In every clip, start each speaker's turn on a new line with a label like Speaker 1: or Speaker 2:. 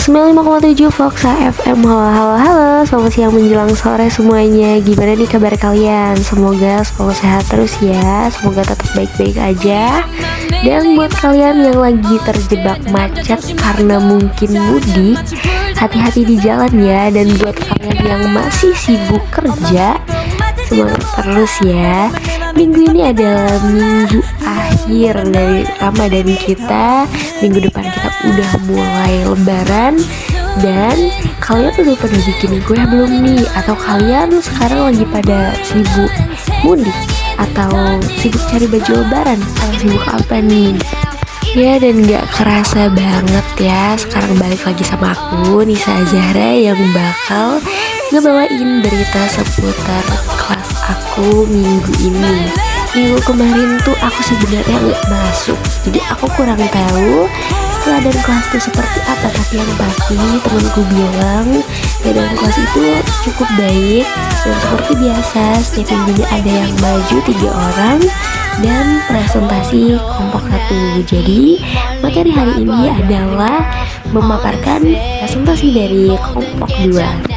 Speaker 1: 95,7 Fox FM. Halo, selamat siang menjelang sore semuanya. Gimana nih kabar kalian? Semoga sehat terus ya. Semoga tetap baik-baik aja. Dan buat kalian yang lagi terjebak macet karena mungkin mudik, hati-hati di jalan ya. Dan buat kalian yang masih sibuk kerja, semangat terus ya. Minggu ini adalah minggu akhir dari Ramadan kita. Minggu depan kita udah mulai lebaran. Dan kalian udah pada bikin kue belum nih? Atau kalian sekarang lagi pada sibuk mudik? Atau sibuk cari baju lebaran? Atau sibuk apa nih? Ya, dan gak kerasa banget ya, sekarang balik lagi sama aku, Nisa Zahra, yang bakal ngebawain berita seputar kelas aku minggu ini. Minggu kemarin tuh aku sebenarnya gak masuk, jadi aku kurang tahu keadaan kelas itu seperti apa. Tapi yang pasti temanku bilang keadaan kelas itu cukup baik, dan seperti biasa setiap minggunya ada yang maju 3 orang dan presentasi kelompok 1. Jadi materi hari ini adalah memaparkan presentasi dari kelompok 2.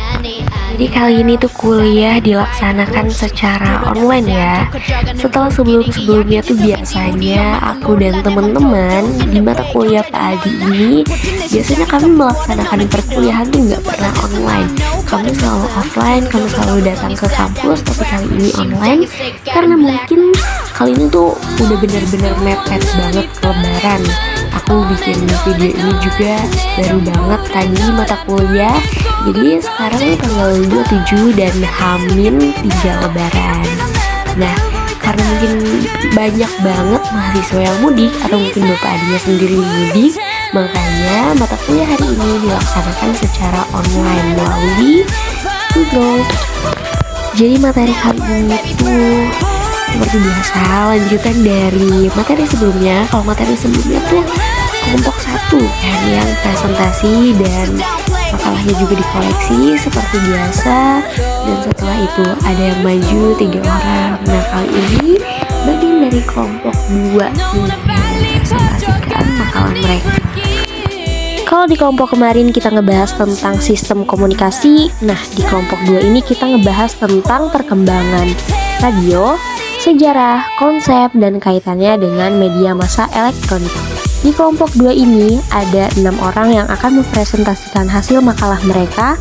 Speaker 1: Jadi kali ini tuh kuliah dilaksanakan secara online ya. Setelah sebelumnya tuh biasanya aku dan teman-teman di mata kuliah Pak Adi ini biasanya kami melaksanakan perkuliahan tuh nggak pernah online. Kami selalu offline, kami selalu datang ke kampus, tapi kali ini online karena mungkin kali ini tuh udah benar-benar mepet banget ke lebaran. Aku bikin video ini juga baru banget tadi mata kuliah. Jadi sekarang tanggal 27 dan Hamin 3 lebaran. Nah, karena mungkin banyak banget mahasiswa yang mudik, atau mungkin Bapak Adinya sendiri mudik, makanya mata kuliah hari ini dilaksanakan secara online melalui Google. Jadi materi kali ini tuh seperti biasa lanjutan dari materi sebelumnya. Kalau materi sebelumnya tuh kelompok 1 kan, yang presentasi dan makalahnya juga dikoleksi seperti biasa. Dan setelah itu ada yang maju 3 orang. Nah, kali ini bagian dari kelompok 2 yang presentasikan makalah mereka. Kalau di kelompok kemarin kita ngebahas tentang sistem komunikasi, nah di kelompok 2 ini kita ngebahas tentang perkembangan radio, sejarah, konsep, dan kaitannya dengan media massa elektronik. Di kelompok 2 ini ada 6 orang yang akan mempresentasikan hasil makalah mereka.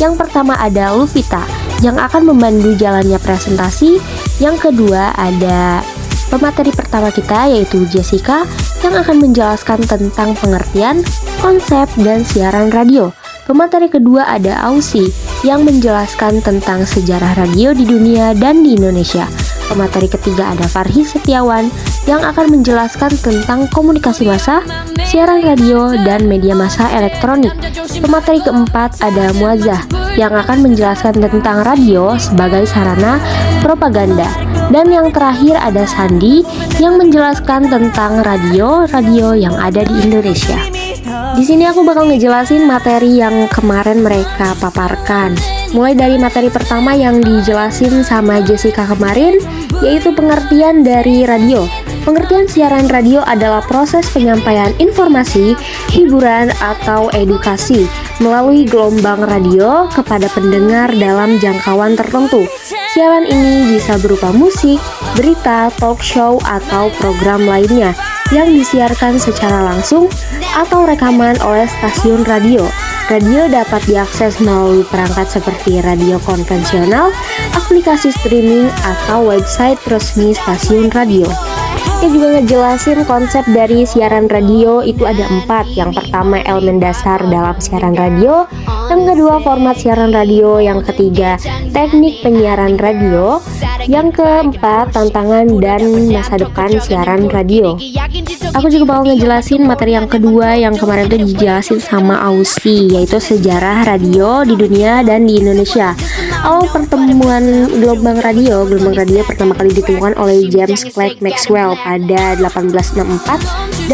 Speaker 1: Yang pertama ada Luvita yang akan memandu jalannya presentasi. Yang kedua ada pemateri pertama kita, yaitu Jessica, yang akan menjelaskan tentang pengertian, konsep, dan siaran radio. Pemateri kedua ada Ausi yang menjelaskan tentang sejarah radio di dunia dan di Indonesia. Pemateri ketiga ada Farhi Setiawan yang akan menjelaskan tentang komunikasi massa, siaran radio, dan media massa elektronik. Pemateri keempat ada Muazzah yang akan menjelaskan tentang radio sebagai sarana propaganda. Dan yang terakhir ada Sandi yang menjelaskan tentang radio yang ada di Indonesia. Di sini aku bakal ngejelasin materi yang kemarin mereka paparkan. Mulai dari materi pertama yang dijelasin sama Jessica kemarin, yaitu pengertian dari radio. Pengertian siaran radio adalah proses penyampaian informasi, hiburan, atau edukasi melalui gelombang radio kepada pendengar dalam jangkauan tertentu. Siaran ini bisa berupa musik, berita, talk show, atau program lainnya yang disiarkan secara langsung atau rekaman oleh stasiun radio. Radio dapat diakses melalui perangkat seperti radio konvensional, aplikasi streaming, atau website resmi stasiun radio. Dia juga ngejelasin konsep dari siaran radio itu ada 4. Yang pertama elemen dasar dalam siaran radio, yang kedua format siaran radio, yang ketiga teknik penyiaran radio, yang keempat tantangan dan masa depan siaran radio. Aku juga bakal ngejelasin materi yang kedua yang kemarin tuh dijelasin sama Ausi, yaitu sejarah radio di dunia dan di Indonesia. Awal pertemuan gelombang radio pertama kali ditemukan oleh James Clerk Maxwell pada 1864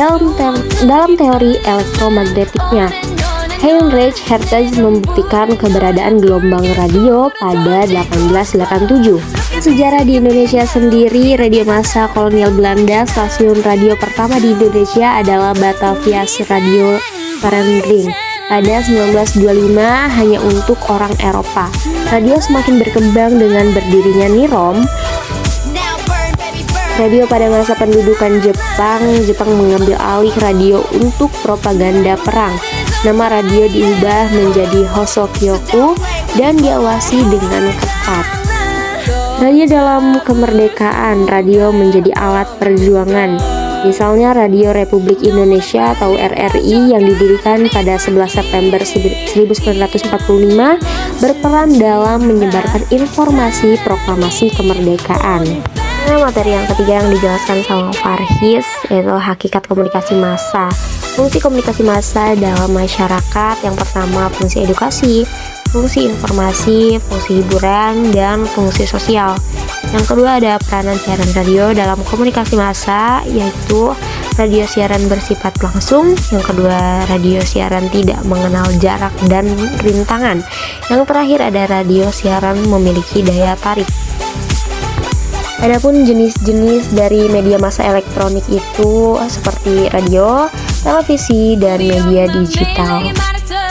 Speaker 1: dalam teori elektromagnetiknya. Heinrich Hertz membuktikan keberadaan gelombang radio pada 1887. Sejarah di Indonesia sendiri, radio masa kolonial Belanda, stasiun radio pertama di Indonesia adalah Batavia's Radio Vereniging pada 1925 hanya untuk orang Eropa. Radio semakin berkembang dengan berdirinya NIROM. Radio pada masa pendudukan Jepang mengambil alih radio untuk propaganda perang. Nama radio diubah menjadi Hosokyoku dan diawasi dengan ketat. Radio dalam kemerdekaan, radio menjadi alat perjuangan. Misalnya Radio Republik Indonesia atau RRI yang didirikan pada 11 September 1945 berperan dalam menyebarkan informasi proklamasi kemerdekaan. Materi yang ketiga yang dijelaskan sama Farhis yaitu hakikat komunikasi massa. Fungsi komunikasi massa dalam masyarakat, yang pertama fungsi edukasi, fungsi informasi, fungsi hiburan, dan fungsi sosial. Yang kedua ada peranan siaran radio dalam komunikasi massa, yaitu radio siaran bersifat langsung. Yang kedua radio siaran tidak mengenal jarak dan rintangan. Yang terakhir ada radio siaran memiliki daya tarik. Adapun jenis-jenis dari media massa elektronik itu seperti radio, televisi, dan media digital.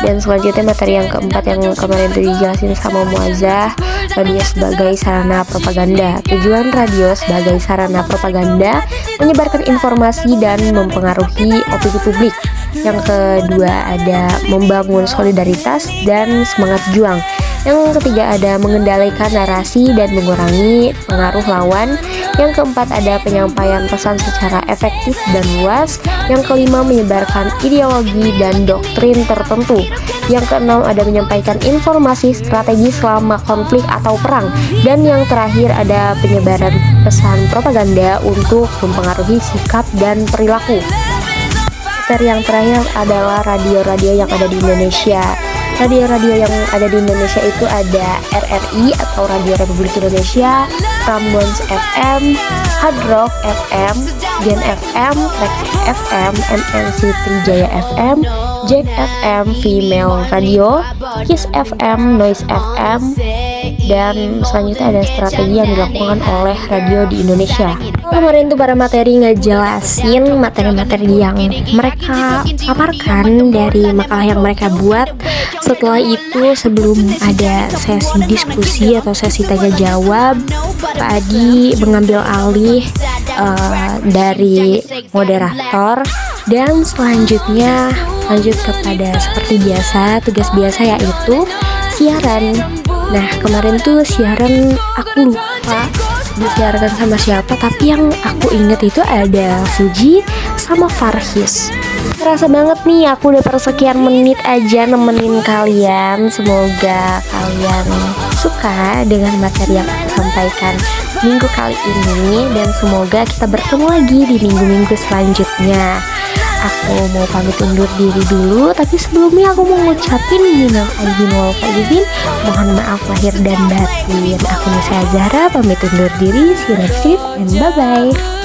Speaker 1: Dan selanjutnya materi yang keempat yang kemarin itu dijelasin sama Muazzah, radio sebagai sarana propaganda. Tujuan radio sebagai sarana propaganda menyebarkan informasi dan mempengaruhi opini publik. Yang kedua ada membangun solidaritas dan semangat juang. Yang ketiga ada mengendalikan narasi dan mengurangi pengaruh lawan. Yang keempat ada penyampaian pesan secara efektif dan luas. Yang kelima menyebarkan ideologi dan doktrin tertentu. Yang keenam ada menyampaikan informasi strategis selama konflik atau perang. Dan yang terakhir ada penyebaran pesan propaganda untuk mempengaruhi sikap dan perilaku. Materi yang terakhir adalah radio-radio yang ada di Indonesia. Radio-radio yang ada di Indonesia itu ada RRI atau Radio Republik Indonesia, Prambors FM, Hard Rock FM, Gen FM, Rex FM, MNC Trijaya FM, Jack FM, Female Radio, Kiss FM, Noise FM, dan selanjutnya ada strategi yang dilakukan oleh radio di Indonesia. Kemarin tuh para materi ngejelasin materi-materi yang mereka paparkan dari makalah yang mereka buat. Setelah itu sebelum ada sesi diskusi atau sesi tanya jawab, Pak Adi mengambil alih dari moderator dan selanjutnya lanjut kepada seperti biasa, tugas biasa yaitu siaran. Nah kemarin tuh siaran aku lupa disiarkan sama siapa, tapi yang aku inget itu ada Fuji sama Farhis. Terasa banget nih aku udah persekian menit aja nemenin kalian. Semoga kalian suka dengan materi yang aku sampaikan minggu kali ini, dan semoga kita bertemu lagi di minggu-minggu selanjutnya. Aku mau pamit undur diri dulu, tapi sebelumnya aku mau ngucapin minal aidin wal faizin, mohon maaf lahir dan batin. Aku Nisa Zahra pamit undur diri, see you next week and bye bye.